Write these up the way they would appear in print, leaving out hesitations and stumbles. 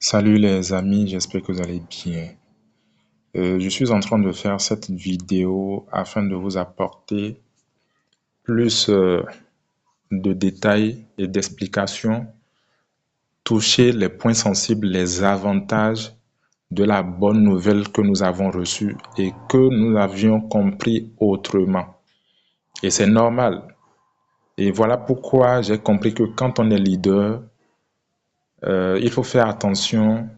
Salut les amis, j'espère que vous allez bien. Je suis en train de faire cette vidéo afin de vous apporter plus de détails et d'explications, toucher les points sensibles, les avantages de la bonne nouvelle que nous avons reçue et que nous avions compris autrement. Et c'est normal. Et voilà pourquoi j'ai compris que quand on est leader, il faut faire attention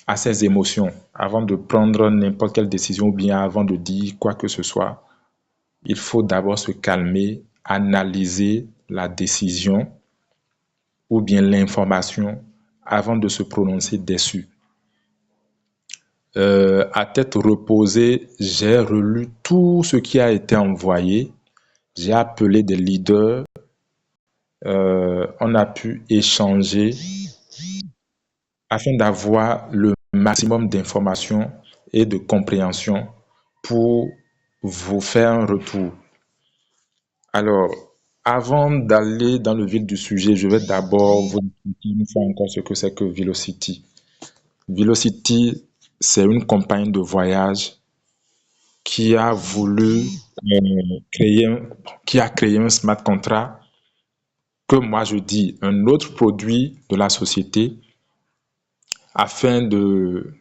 à ses émotions avant de prendre n'importe quelle décision ou bien avant de dire quoi que ce soit. Il faut d'abord se calmer, analyser la décision ou bien l'information avant de se prononcer dessus. À tête reposée, j'ai relu tout ce qui a été envoyé. J'ai appelé des leaders. On a pu échanger afin d'avoir le maximum d'informations et de compréhension pour vous faire un retour. Alors, avant d'aller dans le vif du sujet, je vais d'abord vous expliquer une fois encore ce que c'est que Velocity. Velocity, c'est une compagnie de voyage qui a voulu qui a créé un smart contract que moi je dis un autre produit de la société afin de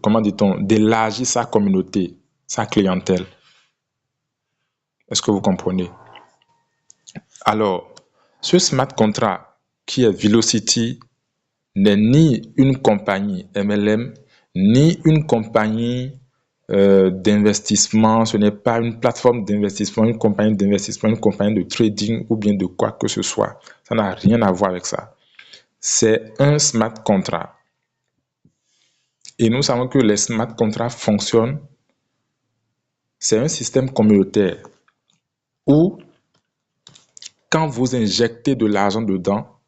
comment dit-on, d'élargir sa communauté, sa clientèle. Est-ce que vous comprenez? Alors, ce smart contract qui est Velocity n'est ni une compagnie MLM, ni une compagnie d'investissement. Ce n'est pas une plateforme d'investissement, une compagnie d'investissement, une compagnie de trading ou bien de quoi que ce soit. Ça n'a rien à voir avec ça. C'est un smart contract. Et nous savons que les smart contracts fonctionnent. C'est un système communautaire où, quand vous injectez de l'argent dedans,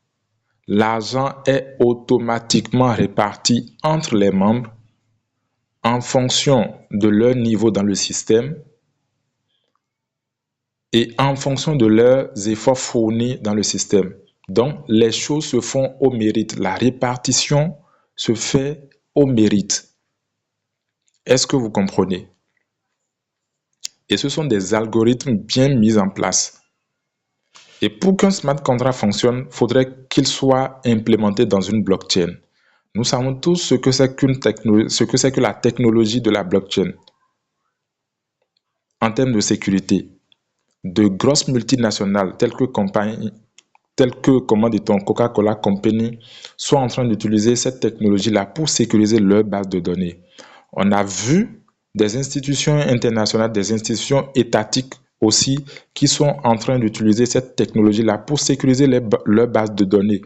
l'argent est automatiquement réparti entre les membres en fonction de leur niveau dans le système et en fonction de leurs efforts fournis dans le système. Donc, les choses se font au mérite. La répartition se fait au mérite. Est-ce que vous comprenez? Et ce sont des algorithmes bien mis en place. Et pour qu'un smart contract fonctionne, il faudrait qu'il soit implémenté dans une blockchain. Nous savons tous ce que c'est que la technologie de la blockchain en termes de sécurité. De grosses multinationales telles que comment dit-on, Coca-Cola Company sont en train d'utiliser cette technologie-là pour sécuriser leur base de données. On a vu des institutions internationales, des institutions étatiques aussi qui sont en train d'utiliser cette technologie-là pour sécuriser leur base de données.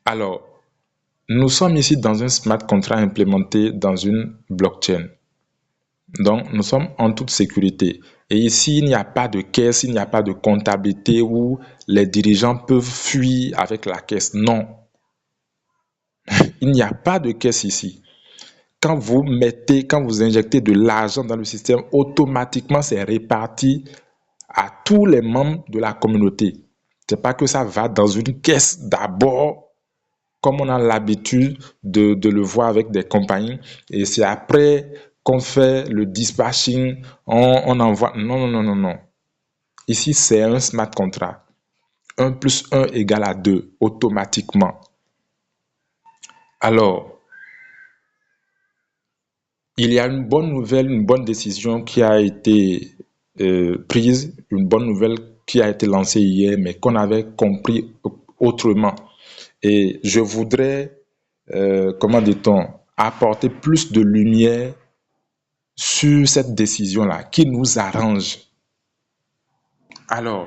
Alors, nous sommes ici dans un smart contract implémenté dans une blockchain. Donc, nous sommes en toute sécurité. Et ici, il n'y a pas de caisse, il n'y a pas de comptabilité où les dirigeants peuvent fuir avec la caisse. Non, il n'y a pas de caisse ici. Quand vous injectez de l'argent dans le système, automatiquement, c'est réparti à tous les membres de la communauté. Ce n'est pas que ça va dans une caisse d'abord, comme on a l'habitude de le voir avec des compagnies, et c'est après qu'on fait le dispatching, on envoie. Non, non, non, non, non. Ici, c'est un smart contract. 1 plus 1 égale à 2, automatiquement. Alors, il y a une bonne nouvelle, une bonne décision qui a été prise, une bonne nouvelle qui a été lancée hier, mais qu'on avait compris autrement. Et je voudrais, comment dit-on, apporter plus de lumière sur cette décision-là qui nous arrange. Alors,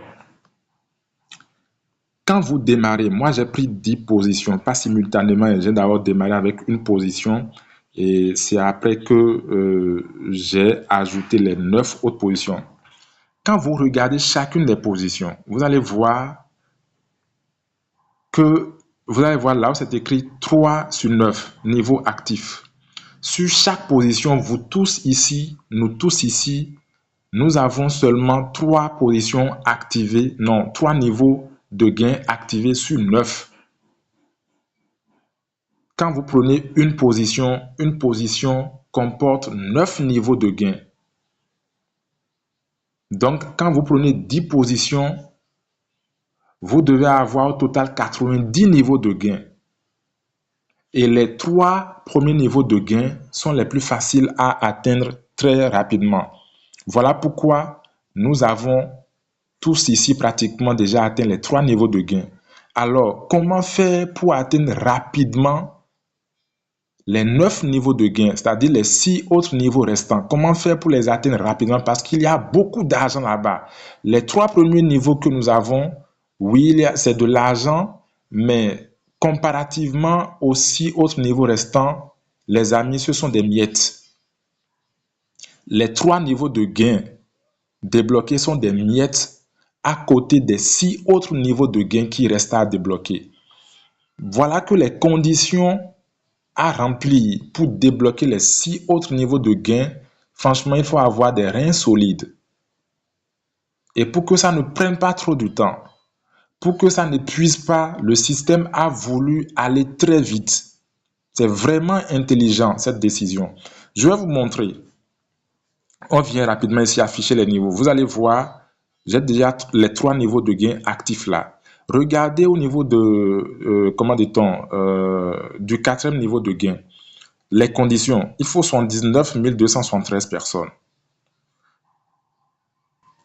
quand vous démarrez, moi j'ai pris 10 positions, pas simultanément, j'ai d'abord démarré avec une position et c'est après que j'ai ajouté les 9 autres positions. Quand vous regardez chacune des positions, vous allez voir là où c'est écrit 3 sur 9, niveau actif. Sur chaque position, nous tous ici, nous avons seulement 3 positions activées, non, 3 niveaux de gain activés sur 9. quand vous prenez une position comporte 9 niveaux de gain. Donc, quand vous prenez 10 positions, vous devez avoir au total 90 niveaux de gain. Et les 3 premiers niveaux de gain sont les plus faciles à atteindre très rapidement. Voilà pourquoi nous avons tous ici pratiquement déjà atteint les 3 niveaux de gain. Alors, comment faire pour atteindre rapidement les 9 niveaux de gain, c'est-à-dire les 6 autres niveaux restants? Comment faire pour les atteindre rapidement? Parce qu'il y a beaucoup d'argent là-bas. Les 3 premiers niveaux que nous avons, oui, c'est de l'argent, mais comparativement aux 6 autres niveaux restants, les amis, ce sont des miettes. Les 3 niveaux de gain débloqués sont des miettes à côté des 6 autres niveaux de gain qui restent à débloquer. Voilà que les conditions à remplir pour débloquer les 6 autres niveaux de gain. Franchement, il faut avoir des reins solides. Et pour que ça ne prenne pas trop de temps, pour que ça n'épuise pas, le système a voulu aller très vite. C'est vraiment intelligent, cette décision. Je vais vous montrer. On vient rapidement ici afficher les niveaux. Vous allez voir, j'ai déjà les 3 niveaux de gain actifs là. Regardez au niveau de, du 4e niveau de gain. Les conditions, il faut 79 273 personnes.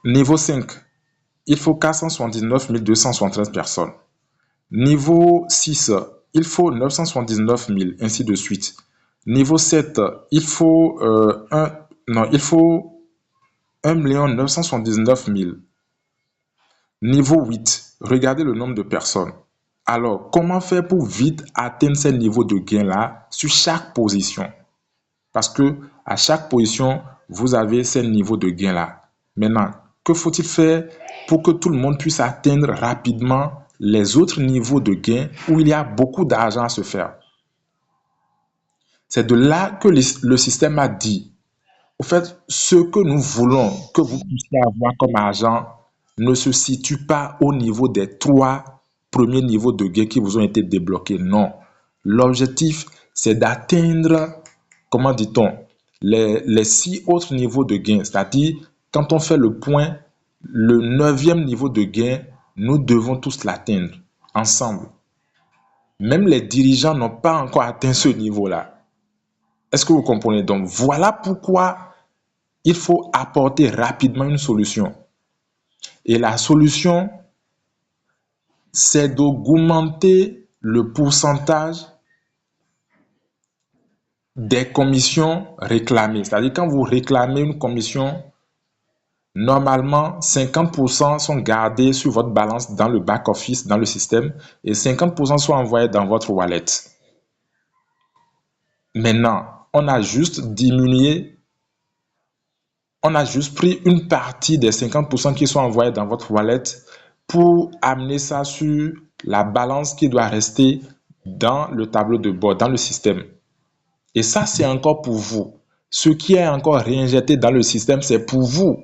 Niveau 5, il faut 479 273 personnes. Niveau 6, il faut 979 000, ainsi de suite. Niveau 7, il faut 1 979 000. Niveau 8, regardez le nombre de personnes. Alors, comment faire pour vite atteindre ces niveaux de gain-là sur chaque position? Parce que à chaque position, vous avez ces niveaux de gain-là. Maintenant, que faut-il faire pour que tout le monde puisse atteindre rapidement les autres niveaux de gain où il y a beaucoup d'argent à se faire? C'est de là que le système a dit, au fait, ce que nous voulons que vous puissiez avoir comme argent ne se situe pas au niveau des 3 premiers niveaux de gain qui vous ont été débloqués. Non. L'objectif, c'est d'atteindre, comment dit-on, les 6 autres niveaux de gain. C'est-à-dire, quand on fait le point, le 9e niveau de gain, nous devons tous l'atteindre ensemble. Même les dirigeants n'ont pas encore atteint ce niveau-là. Est-ce que vous comprenez? Donc, voilà pourquoi il faut apporter rapidement une solution. Et la solution, c'est d'augmenter le pourcentage des commissions réclamées. C'est-à-dire, quand vous réclamez une commission, normalement, 50% sont gardés sur votre balance dans le back-office, dans le système, et 50% sont envoyés dans votre wallet. Maintenant, on a juste pris une partie des 50% qui sont envoyés dans votre wallet pour amener ça sur la balance qui doit rester dans le tableau de bord, dans le système. Et ça, c'est encore pour vous. Ce qui est encore réinjecté dans le système, c'est pour vous.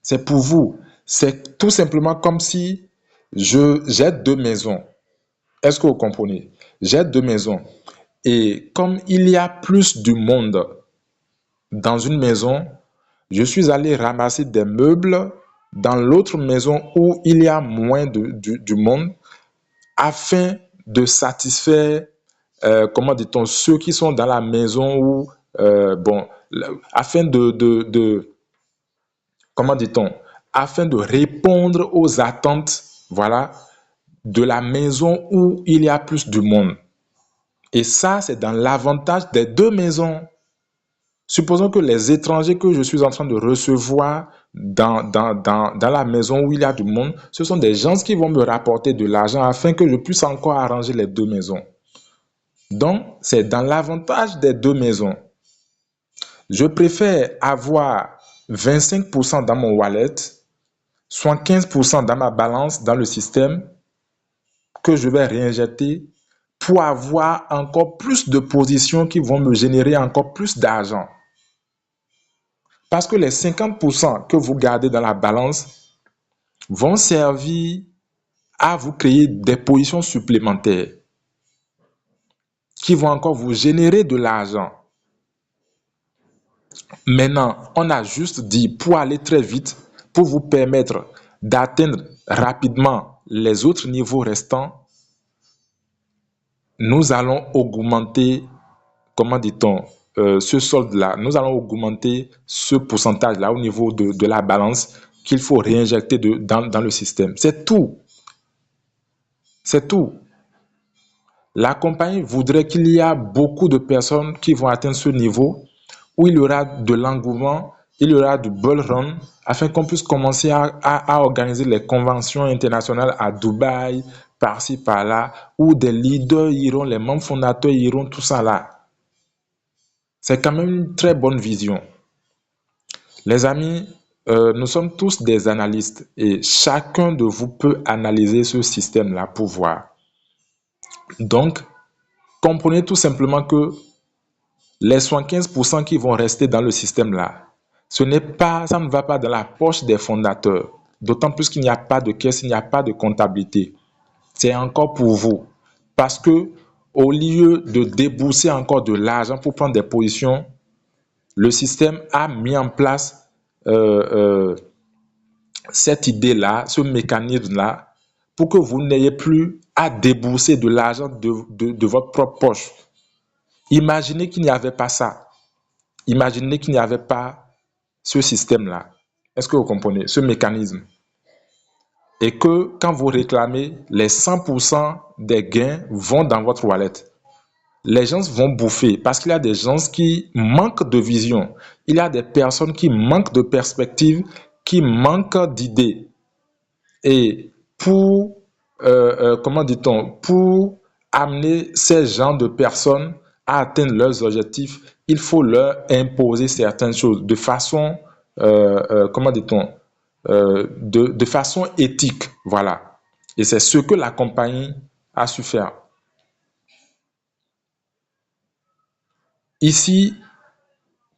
C'est pour vous. C'est tout simplement comme si j'ai 2 maisons. Est-ce que vous comprenez? J'ai 2 maisons. Et comme il y a plus de monde dans une maison, je suis allé ramasser des meubles dans l'autre maison où il y a moins du monde afin de satisfaire, comment dit-on, ceux qui sont dans la maison où, afin comment dit-on, afin de répondre aux attentes, voilà, de la maison où il y a plus de monde. Et ça, c'est dans l'avantage des 2 maisons. Supposons que les étrangers que je suis en train de recevoir dans la maison où il y a du monde, ce sont des gens qui vont me rapporter de l'argent afin que je puisse encore arranger les 2 maisons. Donc, c'est dans l'avantage des 2 maisons. Je préfère avoir 25% dans mon wallet, soit 15% dans ma balance, dans le système, que je vais réinjecter pour avoir encore plus de positions qui vont me générer encore plus d'argent. Parce que les 50% que vous gardez dans la balance vont servir à vous créer des positions supplémentaires. qui vont encore vous générer de l'argent. Maintenant, on a juste dit, pour aller très vite, pour vous permettre d'atteindre rapidement les autres niveaux restants, nous allons augmenter, comment dit-on, ce solde-là, nous allons augmenter ce pourcentage-là au niveau de la balance qu'il faut réinjecter dans le système. C'est tout. C'est tout. La compagnie voudrait qu'il y ait beaucoup de personnes qui vont atteindre ce niveau où il y aura de l'engouement, il y aura du bull run, afin qu'on puisse commencer à organiser les conventions internationales à Dubaï, par-ci, par-là, où des leaders iront, les membres fondateurs iront, tout ça là. C'est quand même une très bonne vision. Les amis, nous sommes tous des analystes et chacun de vous peut analyser ce système-là pour voir. Donc, comprenez tout simplement que les 75% qui vont rester dans le système-là, ça ne va pas dans la poche des fondateurs. D'autant plus qu'il n'y a pas de caisse, il n'y a pas de comptabilité. C'est encore pour vous. Parce que au lieu de débourser encore de l'argent pour prendre des positions, le système a mis en place cette idée-là, ce mécanisme-là, pour que vous n'ayez plus à débourser de l'argent de votre propre poche. Imaginez qu'il n'y avait pas ça. Imaginez qu'il n'y avait pas ce système-là. Est-ce que vous comprenez? Ce mécanisme. Et que quand vous réclamez, les 100% des gains vont dans votre wallet. Les gens vont bouffer parce qu'il y a des gens qui manquent de vision. Il y a des personnes qui manquent de perspective, qui manquent d'idées. Et pour, comment dit-on, pour amener ces gens de personnes à atteindre leurs objectifs, il faut leur imposer certaines choses de façon, comment dit-on, de façon éthique. Voilà. Et c'est ce que la compagnie a su faire. Ici,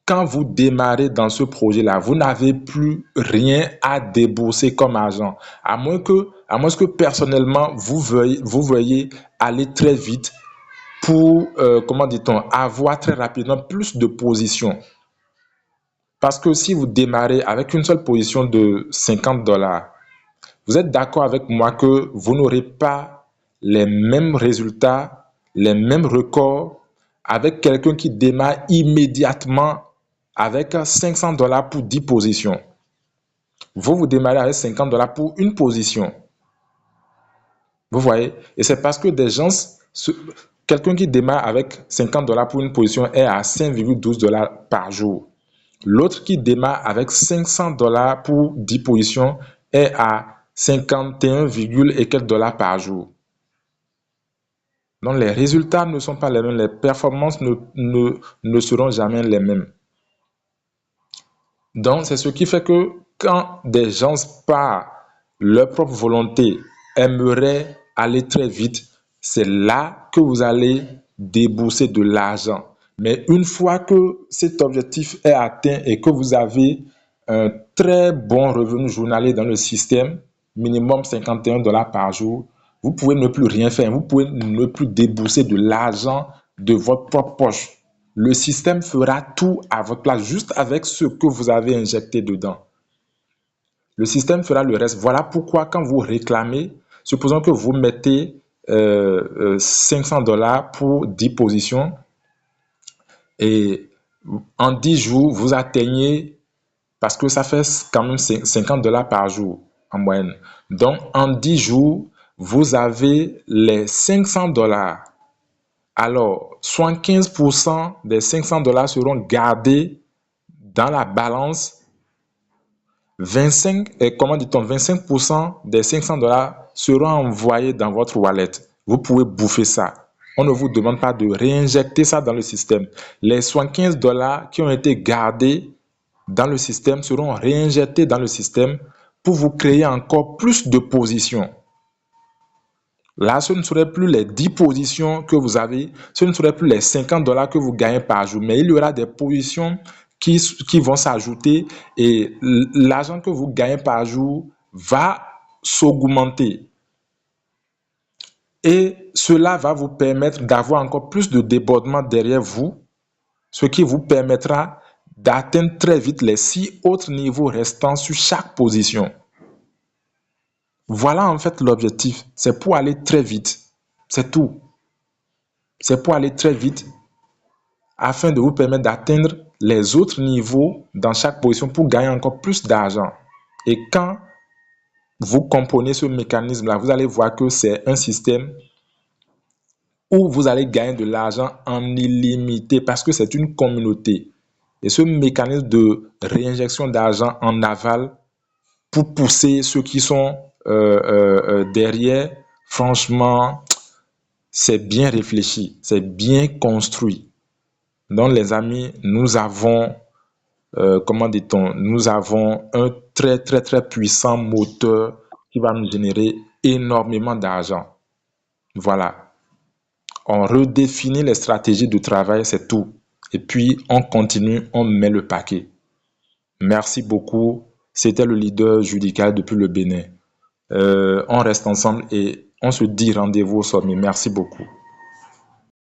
quand vous démarrez dans ce projet-là, vous n'avez plus rien à débourser comme argent. À moins que personnellement, vous veuillez aller très vite pour, comment dit-on, avoir très rapidement plus de positions. Parce que si vous démarrez avec une seule position de $50, vous êtes d'accord avec moi que vous n'aurez pas les mêmes résultats, les mêmes records avec quelqu'un qui démarre immédiatement avec $500 pour 10 positions. Vous démarrez avec $50 pour une position. Vous voyez? Et c'est parce que quelqu'un qui démarre avec $50 pour une position est à $5,12 par jour. L'autre qui démarre avec $500 pour 10 positions est à 51, et quelques dollars par jour. Donc les résultats ne sont pas les mêmes, les performances ne seront jamais les mêmes. Donc c'est ce qui fait que quand des gens par leur propre volonté aimeraient aller très vite, c'est là que vous allez débourser de l'argent. Mais une fois que cet objectif est atteint et que vous avez un très bon revenu journalier dans le système, minimum $51 par jour, vous pouvez ne plus rien faire. Vous pouvez ne plus débourser de l'argent de votre propre poche. Le système fera tout à votre place, juste avec ce que vous avez injecté dedans. Le système fera le reste. Voilà pourquoi quand vous réclamez, supposons que vous mettez $500 pour 10 positions, et en 10 jours, vous atteignez, parce que ça fait quand même $50 par jour en moyenne. Donc, en 10 jours, vous avez les $500. Alors, 75% des $500 seront gardés dans la balance. 25% des $500 seront envoyés dans votre wallet. Vous pouvez bouffer ça. On ne vous demande pas de réinjecter ça dans le système. Les $75 qui ont été gardés dans le système seront réinjectés dans le système pour vous créer encore plus de positions. Là, ce ne serait plus les 10 positions que vous avez, ce ne serait plus les $50 que vous gagnez par jour, mais il y aura des positions qui vont s'ajouter et l'argent que vous gagnez par jour va s'augmenter. Et cela va vous permettre d'avoir encore plus de débordement derrière vous, ce qui vous permettra d'atteindre très vite les 6 autres niveaux restants sur chaque position. Voilà en fait l'objectif. C'est pour aller très vite. C'est tout. C'est pour aller très vite afin de vous permettre d'atteindre les autres niveaux dans chaque position pour gagner encore plus d'argent. Et quand vous comprenez ce mécanisme-là, vous allez voir que c'est un système où vous allez gagner de l'argent en illimité parce que c'est une communauté. Et ce mécanisme de réinjection d'argent en aval pour pousser ceux qui sont derrière, franchement, c'est bien réfléchi, c'est bien construit. Donc les amis, nous avons, comment dit-on, nous avons un très très très puissant moteur qui va nous générer énormément d'argent. Voilà. On redéfinit les stratégies de travail, c'est tout. Et puis, on continue, on met le paquet. Merci beaucoup. C'était le leader judical depuis le Bénin. On reste ensemble et on se dit rendez-vous au sommet. Merci beaucoup.